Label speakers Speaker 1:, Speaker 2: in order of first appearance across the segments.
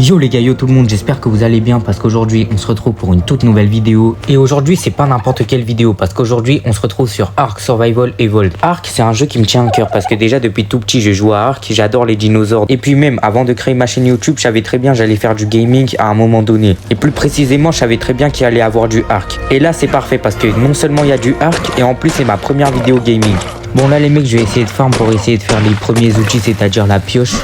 Speaker 1: Yo les gars, yo tout le monde, j'espère que vous allez bien parce qu'aujourd'hui on se retrouve pour une toute nouvelle vidéo. Et aujourd'hui c'est pas n'importe quelle vidéo parce qu'aujourd'hui on se retrouve sur Ark Survival Evolved. Ark c'est un jeu qui me tient à cœur parce que déjà depuis tout petit je joue à Ark, j'adore les dinosaures. Et puis même avant de créer ma chaîne YouTube, je savais très bien j'allais faire du gaming à un moment donné. Et plus précisément je savais très bien qu'il allait avoir du Ark. Et là c'est parfait parce que non seulement il y a du Ark et en plus c'est ma première vidéo gaming. Bon là les mecs, je vais essayer de farm pour essayer de faire les premiers outils, c'est-à-dire la pioche.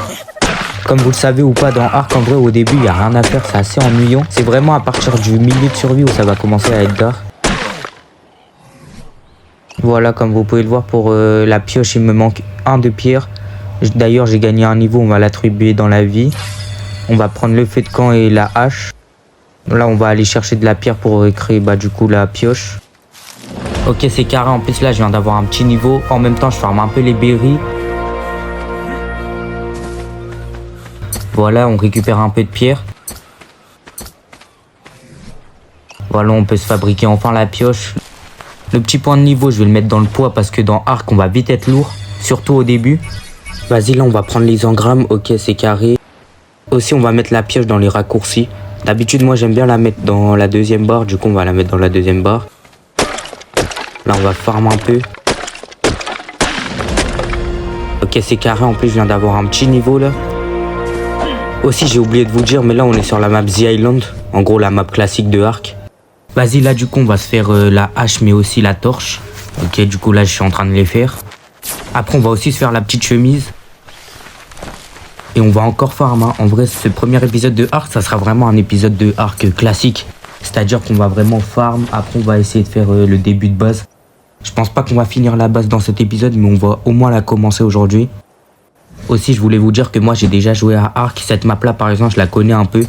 Speaker 1: Comme vous le savez ou pas, dans Ark, en vrai, au début, il n'y a rien à faire, c'est assez ennuyant. C'est vraiment à partir du milieu de survie où ça va commencer à être dark. Voilà, comme vous pouvez le voir, pour la pioche, il me manque un de pierre. D'ailleurs, j'ai gagné un niveau, on va l'attribuer dans la vie. On va prendre le feu de camp et la hache. Là, on va aller chercher de la pierre pour créer du coup la pioche. Ok, c'est carré. En plus, là, je viens d'avoir un petit niveau. En même temps, je farme un peu les berries. Voilà, on récupère un peu de pierre. Voilà, on peut se fabriquer enfin la pioche. Le petit point de niveau, je vais le mettre dans le poids parce que dans Ark, on va vite être lourd, surtout au début. Vas-y, là, on va prendre les engrammes. Ok, c'est carré. Aussi, on va mettre la pioche dans les raccourcis. D'habitude, moi, j'aime bien la mettre dans la deuxième barre. Du coup, on va la mettre dans la deuxième barre. Là, on va farm un peu. Ok, c'est carré. En plus, je viens d'avoir un petit niveau, là. Aussi, j'ai oublié de vous dire, mais là, on est sur la map The Island. En gros, la map classique de Ark. Vas-y, là, du coup, on va se faire la hache, mais aussi la torche. Ok, du coup, là, je suis en train de les faire. Après, on va aussi se faire la petite chemise. Et on va encore farm. Hein. En vrai, ce premier épisode de Ark, ça sera vraiment un épisode de Ark classique. C'est-à-dire qu'on va vraiment farm. Après, on va essayer de faire le début de base. Je pense pas qu'on va finir la base dans cet épisode, mais on va au moins la commencer aujourd'hui. Aussi, je voulais vous dire que moi, j'ai déjà joué à Ark. Cette map-là, par exemple, je la connais un peu.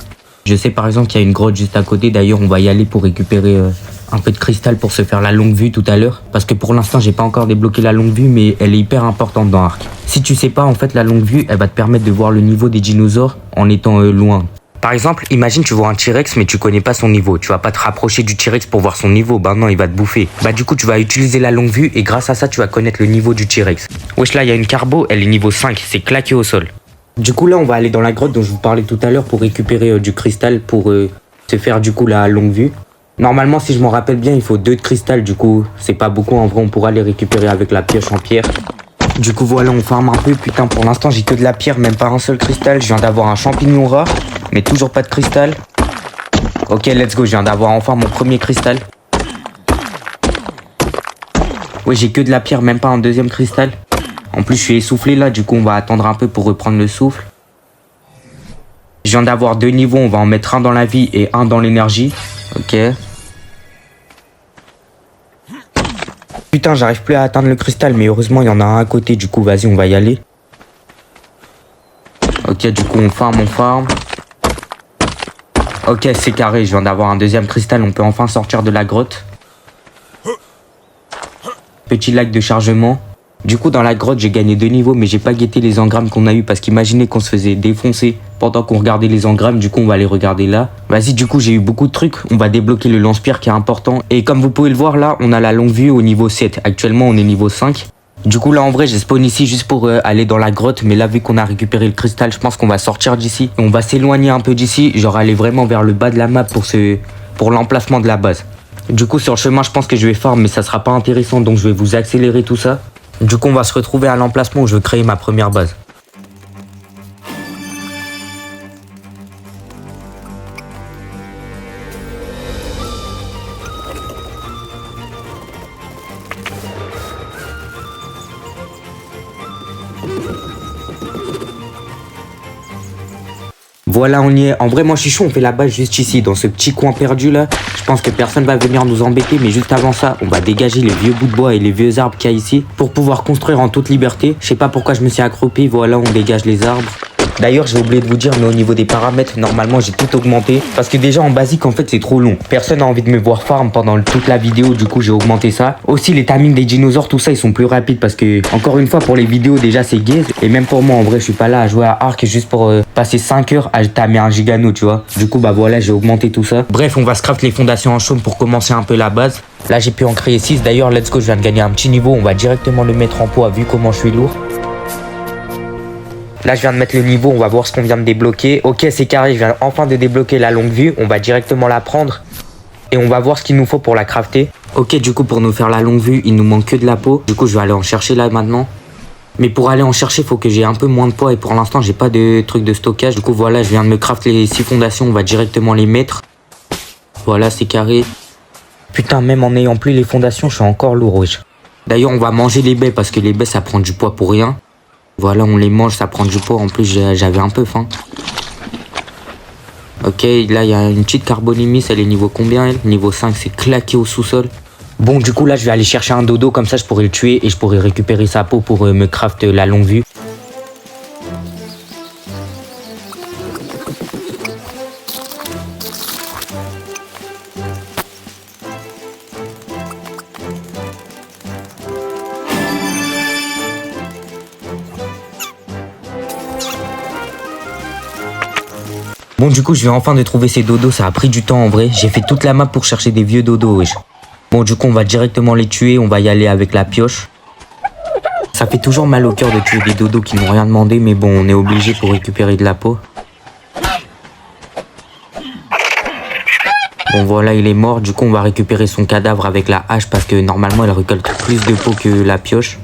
Speaker 1: Je sais, par exemple, qu'il y a une grotte juste à côté. D'ailleurs, on va y aller pour récupérer un peu de cristal pour se faire la longue vue tout à l'heure. Parce que pour l'instant, j'ai pas encore débloqué la longue vue, mais elle est hyper importante dans Ark. Si tu sais pas, en fait, la longue vue, elle va te permettre de voir le niveau des dinosaures en étant loin. Par exemple, imagine tu vois un T-Rex mais tu connais pas son niveau. Tu vas pas te rapprocher du T-Rex pour voir son niveau. Bah non, il va te bouffer. Bah du coup, tu vas utiliser la longue vue et grâce à ça, tu vas connaître le niveau du T-Rex. Wesh, là, il y a une carbo, elle est niveau 5. C'est claqué au sol. Du coup, là, on va aller dans la grotte dont je vous parlais tout à l'heure pour récupérer du cristal pour se faire du coup la longue vue. Normalement, si je m'en rappelle bien, il faut 2 de cristal. Du coup, c'est pas beaucoup. En vrai, on pourra les récupérer avec la pioche en pierre. Du coup, voilà, on farm un peu. Putain, pour l'instant, j'ai que de la pierre, même pas un seul cristal. Je viens d'avoir un champignon rare, mais toujours pas de cristal. Ok, let's go, je viens d'avoir enfin mon premier cristal. Ouais, j'ai que de la pierre, même pas un deuxième cristal. En plus, je suis essoufflé là, du coup, on va attendre un peu pour reprendre le souffle. Je viens d'avoir 2 niveaux, on va en mettre un dans la vie et un dans l'énergie. Ok. Putain, j'arrive plus à atteindre le cristal, mais heureusement, il y en a un à côté. Du coup, vas-y, on va y aller. Ok, du coup, on farm. Ok, c'est carré, je viens d'avoir un deuxième cristal. On peut enfin sortir de la grotte. Petit lac de chargement. Du coup, dans la grotte, j'ai gagné 2 niveaux, mais j'ai pas guetté les engrammes qu'on a eu parce qu'imaginez qu'on se faisait défoncer pendant qu'on regardait les engrammes. Du coup, on va les regarder là. Vas-y, du coup, j'ai eu beaucoup de trucs. On va débloquer le lance-pierre qui est important. Et comme vous pouvez le voir là, on a la longue vue au niveau 7. Actuellement, on est niveau 5. Du coup, là, en vrai, j'ai spawn ici juste pour aller dans la grotte. Mais là, vu qu'on a récupéré le cristal, je pense qu'on va sortir d'ici. On va s'éloigner un peu d'ici, genre aller vraiment vers le bas de la map pour l'emplacement de la base. Du coup, sur le chemin, je pense que je vais farm, mais ça sera pas intéressant. Donc, je vais vous accélérer tout ça. Du coup, on va se retrouver à l'emplacement où je veux créer ma première base. Voilà, on y est. En vrai, moi, je suis chaud. On fait la base juste ici, dans ce petit coin perdu là. Je pense que personne va venir nous embêter. Mais juste avant ça, on va dégager les vieux bouts de bois et les vieux arbres qu'il y a ici pour pouvoir construire en toute liberté. Je sais pas pourquoi je me suis accroupi. Voilà, on dégage les arbres. D'ailleurs, j'ai oublié de vous dire, mais au niveau des paramètres, normalement, j'ai tout augmenté. Parce que déjà, en basique, en fait, c'est trop long. Personne n'a envie de me voir farm pendant toute la vidéo. Du coup, j'ai augmenté ça. Aussi, les timings des dinosaures, tout ça, ils sont plus rapides. Parce que, encore une fois, pour les vidéos, déjà, c'est gaze. Et même pour moi, en vrai, je suis pas là à jouer à Ark juste pour passer 5 heures à tamer un gigano, tu vois. Du coup, bah voilà, j'ai augmenté tout ça. Bref, on va scrap les fondations en chaume pour commencer un peu la base. Là, j'ai pu en créer 6. D'ailleurs, let's go, je viens de gagner un petit niveau. On va directement le mettre en poids vu comment je suis lourd. Là, je viens de mettre le niveau, on va voir ce qu'on vient de débloquer. Ok, c'est carré, je viens enfin de débloquer la longue vue. On va directement la prendre et on va voir ce qu'il nous faut pour la crafter. Ok, du coup, pour nous faire la longue vue, il nous manque que de la peau. Du coup, je vais aller en chercher là maintenant. Mais pour aller en chercher, il faut que j'ai un peu moins de poids et pour l'instant, j'ai pas de truc de stockage. Du coup, voilà, je viens de me craft les 6 fondations, on va directement les mettre. Voilà, c'est carré. Putain, même en n'ayant plus les fondations, je suis encore lourd, wesh. D'ailleurs, on va manger les baies parce que les baies, ça prend du poids pour rien. Voilà, on les mange, ça prend du poids. En plus, j'avais un peu faim. Ok, là, il y a une petite carbonimis. Elle est niveau combien, elle? Niveau 5, c'est claqué au sous-sol. Bon, du coup, là, je vais aller chercher un dodo. Comme ça, je pourrai le tuer et je pourrai récupérer sa peau pour me craft la longue vue. Bon, du coup, je viens enfin de trouver ces dodos. Ça a pris du temps en vrai. J'ai fait toute la map pour chercher des vieux dodos, wesh. Bon, du coup, on va directement les tuer. On va y aller avec la pioche. Ça fait toujours mal au cœur de tuer des dodos qui n'ont rien demandé. Mais bon, on est obligé pour récupérer de la peau. Bon, voilà, il est mort. Du coup, on va récupérer son cadavre avec la hache parce que normalement, elle récolte plus de peau que la pioche.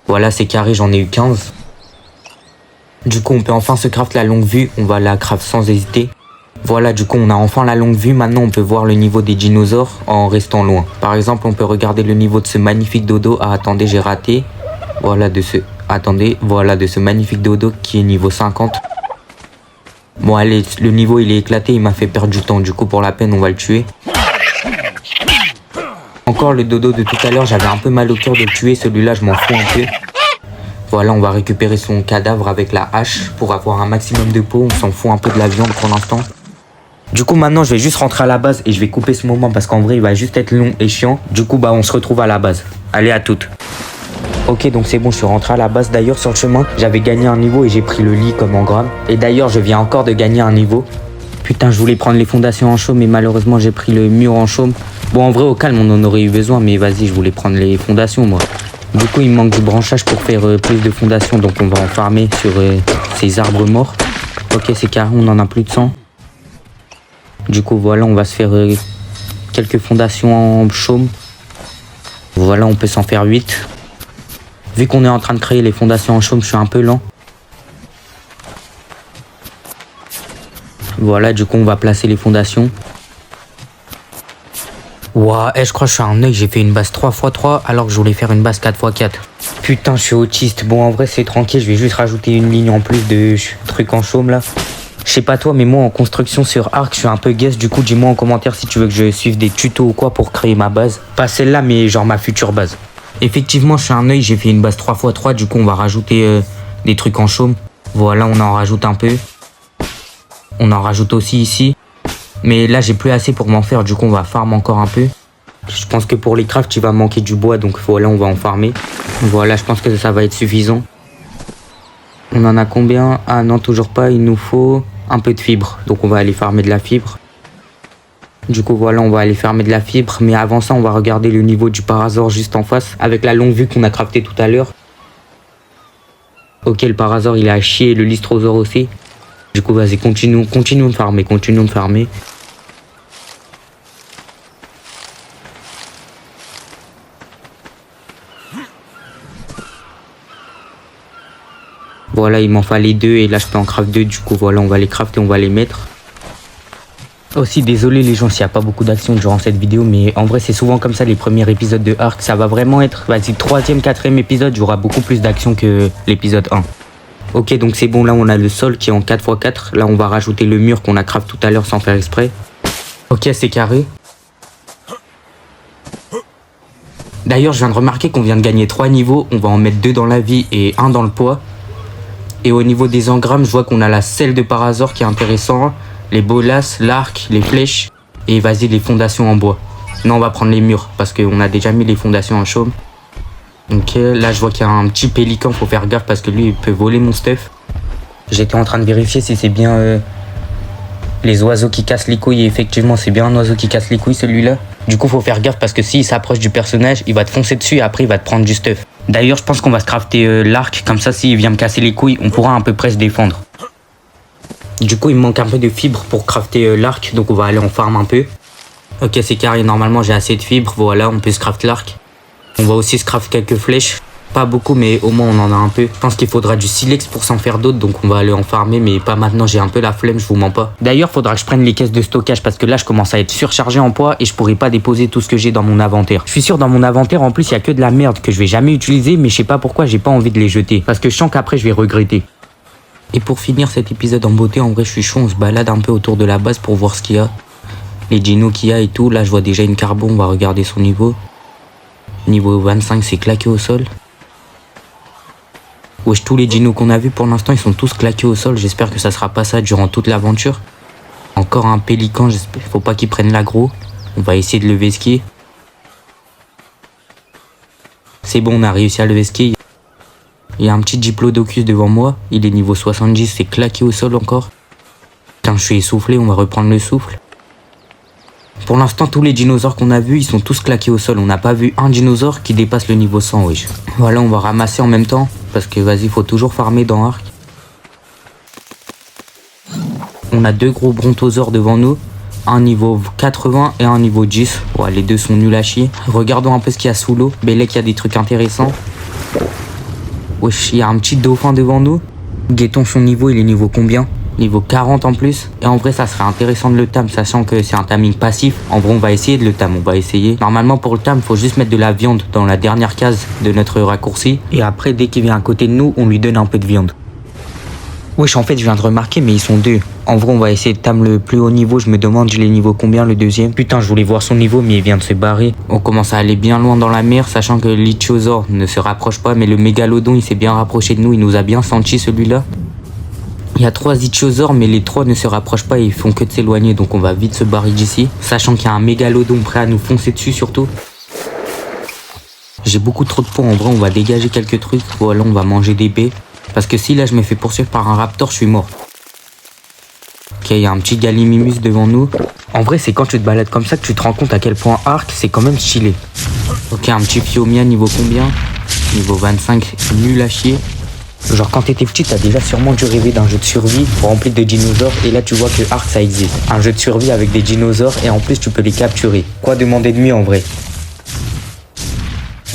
Speaker 1: Voilà, c'est carré. J'en ai eu 15. Du coup, on peut enfin se craft la longue vue. On va la craft sans hésiter. Voilà, du coup, on a enfin la longue vue. Maintenant, on peut voir le niveau des dinosaures en restant loin. Par exemple, on peut regarder le niveau de ce magnifique dodo. Ah, attendez, j'ai raté. Voilà, de ce magnifique dodo qui est niveau 50. Bon, allez, le niveau, il est éclaté. Il m'a fait perdre du temps. Du coup, pour la peine, on va le tuer. Encore le dodo de tout à l'heure. J'avais un peu mal au cœur de le tuer. Celui-là, je m'en fous un peu. Voilà, on va récupérer son cadavre avec la hache pour avoir un maximum de peau. On s'en fout un peu de la viande pour l'instant. Du coup, maintenant, je vais juste rentrer à la base et je vais couper ce moment parce qu'en vrai, il va juste être long et chiant. Du coup, bah, on se retrouve à la base. Allez, à toutes. Ok, donc c'est bon, je suis rentré à la base. D'ailleurs, sur le chemin, j'avais gagné un niveau et j'ai pris le lit comme engramme. Et d'ailleurs, je viens encore de gagner un niveau. Putain, je voulais prendre les fondations en chaume, mais malheureusement, j'ai pris le mur en chaume. Bon, en vrai, au calme, on en aurait eu besoin, mais vas-y, je voulais prendre les fondations, moi. Du coup, il me manque du branchage pour faire plus de fondations, donc on va en farmer sur ces arbres morts. Ok, c'est carré, on en a plus de 100. Du coup, voilà, on va se faire quelques fondations en chaume. Voilà, on peut s'en faire 8. Vu qu'on est en train de créer les fondations en chaume, je suis un peu lent. Voilà, du coup, on va placer les fondations. Ouah, je crois que je suis un œil, j'ai fait une base 3x3 alors que je voulais faire une base 4x4. Putain, je suis autiste. Bon, en vrai, c'est tranquille, je vais juste rajouter une ligne en plus de trucs en chaume là. Je sais pas toi, mais moi en construction sur Arc, je suis un peu guess. Du coup, dis-moi en commentaire si tu veux que je suive des tutos ou quoi pour créer ma base. Pas celle-là, mais genre ma future base. Effectivement, je suis un œil, j'ai fait une base 3x3. Du coup, on va rajouter des trucs en chaume. Voilà, on en rajoute un peu. On en rajoute aussi ici. Mais là, j'ai plus assez pour m'en faire. Du coup, on va farm encore un peu. Je pense que pour les crafts, il va manquer du bois. Donc voilà, on va en farmer. Voilà, je pense que ça va être suffisant. On en a combien? Ah non, toujours pas. Il nous faut un peu de fibre. Donc on va aller farmer de la fibre. Du coup, voilà, on va aller farmer de la fibre. Mais avant ça, on va regarder le niveau du parasaure juste en face. Avec la longue vue qu'on a crafté tout à l'heure. Ok, le parasaure, il est à chier. Et le lystrosaure aussi. Du coup, vas-y, continuons de farmer. Voilà, il m'en fallait 2 et là je peux en craft 2. Du coup, voilà, on va les crafter, on va les mettre. Aussi, désolé les gens s'il n'y a pas beaucoup d'action durant cette vidéo, mais en vrai, c'est souvent comme ça les premiers épisodes de Ark. Ça va vraiment être, vas-y, 3e, 4e épisode, il y aura beaucoup plus d'action que l'épisode 1. Ok, donc c'est bon, là on a le sol qui est en 4x4. Là, on va rajouter le mur qu'on a craft tout à l'heure sans faire exprès. Ok, c'est carré. D'ailleurs, je viens de remarquer qu'on vient de gagner 3 niveaux. On va en mettre 2 dans la vie et 1 dans le poids. Et au niveau des engrammes, je vois qu'on a la selle de parasaure qui est intéressant. Les bolas, l'arc, les flèches. Et vas-y, les fondations en bois. Non, on va prendre les murs parce qu'on a déjà mis les fondations en chaume. Ok, là je vois qu'il y a un petit pélican, faut faire gaffe parce que lui il peut voler mon stuff. J'étais en train de vérifier si c'est bien les oiseaux qui cassent les couilles et effectivement c'est bien un oiseau qui casse les couilles celui-là. Du coup faut faire gaffe parce que s'il s'approche du personnage, il va te foncer dessus et après il va te prendre du stuff. D'ailleurs, je pense qu'on va se crafter l'arc, comme ça, s'il vient me casser les couilles, on pourra à peu près se défendre. Du coup, il me manque un peu de fibres pour crafter l'arc, donc on va aller en farm un peu. Ok, c'est carré, normalement j'ai assez de fibres, voilà, on peut se craft l'arc. On va aussi se craft quelques flèches. Pas beaucoup, mais au moins on en a un peu. Je pense qu'il faudra du silex pour s'en faire d'autres, donc on va aller en farmer, mais pas maintenant, j'ai un peu la flemme, je vous mens pas. D'ailleurs, faudra que je prenne les caisses de stockage, parce que là, je commence à être surchargé en poids et je pourrai pas déposer tout ce que j'ai dans mon inventaire. Je suis sûr, dans mon inventaire, en plus, il y a que de la merde que je vais jamais utiliser, mais je sais pas pourquoi j'ai pas envie de les jeter. Parce que je sens qu'après, je vais regretter. Et pour finir cet épisode en beauté, en vrai, je suis chaud, on se balade un peu autour de la base pour voir ce qu'il y a. Les dinos qu'il y a et tout. Là, je vois déjà une carbone, on va regarder son niveau. Niveau 25, c'est claqué au sol. Wesh, tous les dinos qu'on a vus pour l'instant, ils sont tous claqués au sol. J'espère que ça sera pas ça durant toute l'aventure. Encore un pélican, j'espère. Faut pas qu'il prenne l'aggro. On va essayer de lever ski. C'est bon, on a réussi à lever ski. Il y a un petit diplodocus devant moi. Il est niveau 70, c'est claqué au sol encore. Putain, je suis essoufflé, on va reprendre le souffle. Pour l'instant, tous les dinosaures qu'on a vus, ils sont tous claqués au sol. On n'a pas vu un dinosaure qui dépasse le niveau 100, wesh. Voilà, on va ramasser en même temps. Parce que, vas-y, faut toujours farmer dans Ark. On a deux gros brontosaures devant nous. Un niveau 80 et un niveau 10. Ouais, les deux sont nuls à chier. Regardons un peu ce qu'il y a sous l'eau. Bellec, il y a des trucs intéressants. Wesh, il y a un petit dauphin devant nous. Guettons son niveau, il est niveau combien? Niveau 40 en plus. Et en vrai, ça serait intéressant de le tam, sachant que c'est un taming passif. En vrai, on va essayer de le tam, on va essayer. Normalement, pour le tam, il faut juste mettre de la viande dans la dernière case de notre raccourci. Et après, dès qu'il vient à côté de nous, on lui donne un peu de viande. Wesh, en fait, je viens de remarquer, mais ils sont deux. En vrai, on va essayer de tam le plus haut niveau. Je me demande, il est niveau combien, le deuxième? Putain, je voulais voir son niveau, mais il vient de se barrer. On commence à aller bien loin dans la mer, sachant que l'ichthyosaure ne se rapproche pas, mais le mégalodon, il s'est bien rapproché de nous. Il nous a bien senti, celui-là. Il y a 3 ichthyosaures, mais les 3 ne se rapprochent pas et ils font que de s'éloigner, donc on va vite se barrer d'ici. Sachant qu'il y a un mégalodon prêt à nous foncer dessus, surtout. J'ai beaucoup trop de points, en vrai, on va dégager quelques trucs. Voilà, on va manger des baies. Parce que si là je me fais poursuivre par un raptor, je suis mort. Ok, il y a un petit Gallimimus devant nous. En vrai, c'est quand tu te balades comme ça que tu te rends compte à quel point Ark, c'est quand même stylé. Ok, un petit Phiomia, niveau combien? Niveau 25, nul à chier. Genre quand t'étais petit, t'as déjà sûrement dû rêver d'un jeu de survie rempli de dinosaures. Et là, tu vois que Ark, ça existe. Un jeu de survie avec des dinosaures et en plus, tu peux les capturer. Quoi demander de mieux en vrai?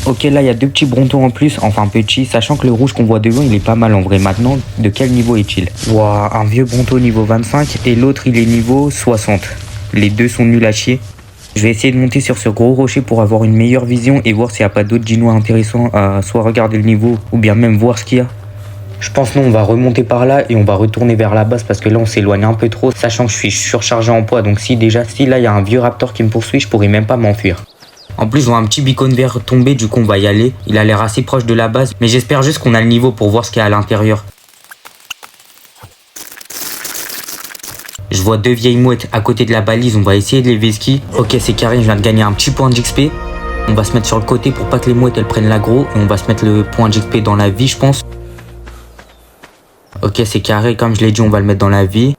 Speaker 1: Ok, là, il y a 2 petits brontons en plus, enfin petits, sachant que le rouge qu'on voit devant, il est pas mal en vrai. Maintenant, de quel niveau est-il? Ouah, un vieux bronton niveau 25 et l'autre, il est niveau 60. Les deux sont nuls à chier. Je vais essayer de monter sur ce gros rocher pour avoir une meilleure vision et voir s'il n'y a pas d'autres dinos intéressants à soit regarder le niveau ou bien même voir ce qu'il y a. Je pense non, on va remonter par là et on va retourner vers la base parce que là, on s'éloigne un peu trop, sachant que je suis surchargé en poids. Donc si là, il y a un vieux raptor qui me poursuit, je pourrais même pas m'enfuir. En plus, on a un petit beacon vert tombé, du coup on va y aller. Il a l'air assez proche de la base, mais j'espère juste qu'on a le niveau pour voir ce qu'il y a à l'intérieur. Je vois 2 vieilles mouettes à côté de la balise, on va essayer de les vesquiller. Ok, c'est carré, je viens de gagner un petit point d'XP. On va se mettre sur le côté pour pas que les mouettes elles prennent l'aggro. Et on va se mettre le point d'XP dans la vie, je pense. Ok, c'est carré, comme je l'ai dit, on va le mettre dans la vie.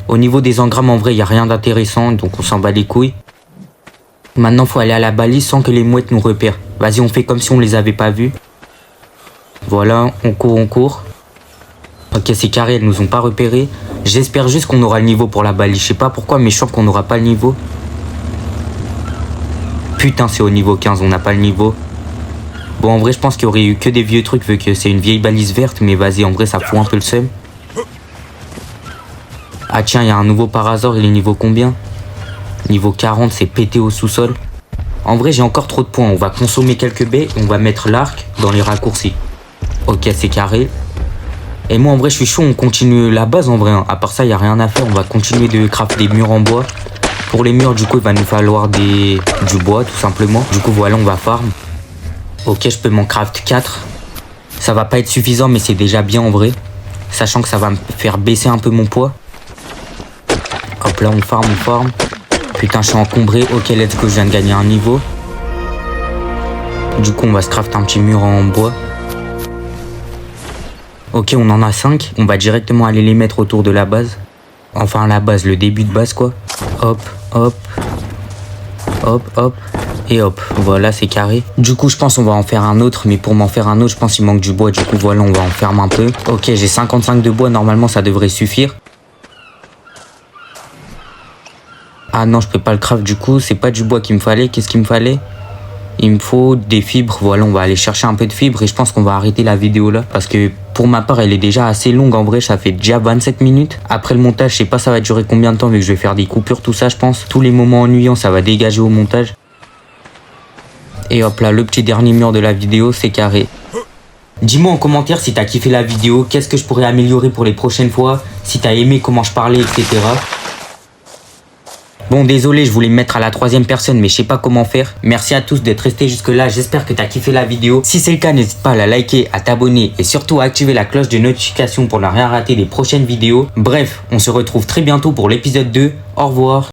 Speaker 1: Au niveau des engrammes, en vrai, il n'y a rien d'intéressant, donc on s'en bat les couilles. Maintenant, faut aller à la balise sans que les mouettes nous repèrent. Vas-y, on fait comme si on les avait pas vus. Voilà, on court, on court. Ok, c'est carré, elles nous ont pas repérés. J'espère juste qu'on aura le niveau pour la balise. Je sais pas pourquoi, mais je sens qu'on n'aura pas le niveau. Putain, c'est au niveau 15, on n'a pas le niveau. Bon, en vrai, je pense qu'il y aurait eu que des vieux trucs vu que c'est une vieille balise verte. Mais vas-y, en vrai, ça fout un peu le seum. Ah tiens, il y a un nouveau parasaure, il est niveau combien? Niveau 40, c'est pété au sous-sol. En vrai, j'ai encore trop de points. On va consommer quelques baies et on va mettre l'arc dans les raccourcis. Ok, c'est carré. Et moi, en vrai, je suis chaud. On continue la base, en vrai. À part ça, il n'y a rien à faire. On va continuer de crafter des murs en bois. Pour les murs, du coup, il va nous falloir du bois, tout simplement. Du coup, voilà, on va farm. Ok, je peux m'en craft 4. Ça va pas être suffisant, mais c'est déjà bien, en vrai. Sachant que ça va me faire baisser un peu mon poids. Hop là, on farm, on farm. Putain, je suis encombré. Ok, let's go, je viens de gagner un niveau. Du coup, on va se crafter un petit mur en bois. Ok, on en a 5. On va directement aller les mettre autour de la base. Enfin, la base, le début de base, quoi. Hop, hop. Hop, hop. Et hop, voilà, c'est carré. Du coup, je pense on va en faire un autre. Mais pour m'en faire un autre, je pense qu'il manque du bois. Du coup, voilà, on va en fermer un peu. Ok, j'ai 55 de bois. Normalement, ça devrait suffire. Ah non, je peux pas le craft. Du coup, c'est pas du bois qu'il me fallait. Qu'est-ce qu'il me fallait? Il me faut des fibres. Voilà, on va aller chercher un peu de fibres. Et je pense qu'on va arrêter la vidéo là. Parce que pour ma part, elle est déjà assez longue. En vrai, ça fait déjà 27 minutes. Après le montage, je sais pas ça va durer combien de temps. Vu que je vais faire des coupures, tout ça, je pense. Tous les moments ennuyants, ça va dégager au montage. Et hop là, le petit dernier mur de la vidéo, c'est carré. Dis-moi en commentaire si t'as kiffé la vidéo, qu'est-ce que je pourrais améliorer pour les prochaines fois, si t'as aimé comment je parlais, etc. Bon, désolé, je voulais me mettre à la 3e personne, mais je sais pas comment faire. Merci à tous d'être restés jusque là, j'espère que t'as kiffé la vidéo. Si c'est le cas, n'hésite pas à la liker, à t'abonner et surtout à activer la cloche de notification pour ne rien rater des prochaines vidéos. Bref, on se retrouve très bientôt pour l'épisode 2. Au revoir.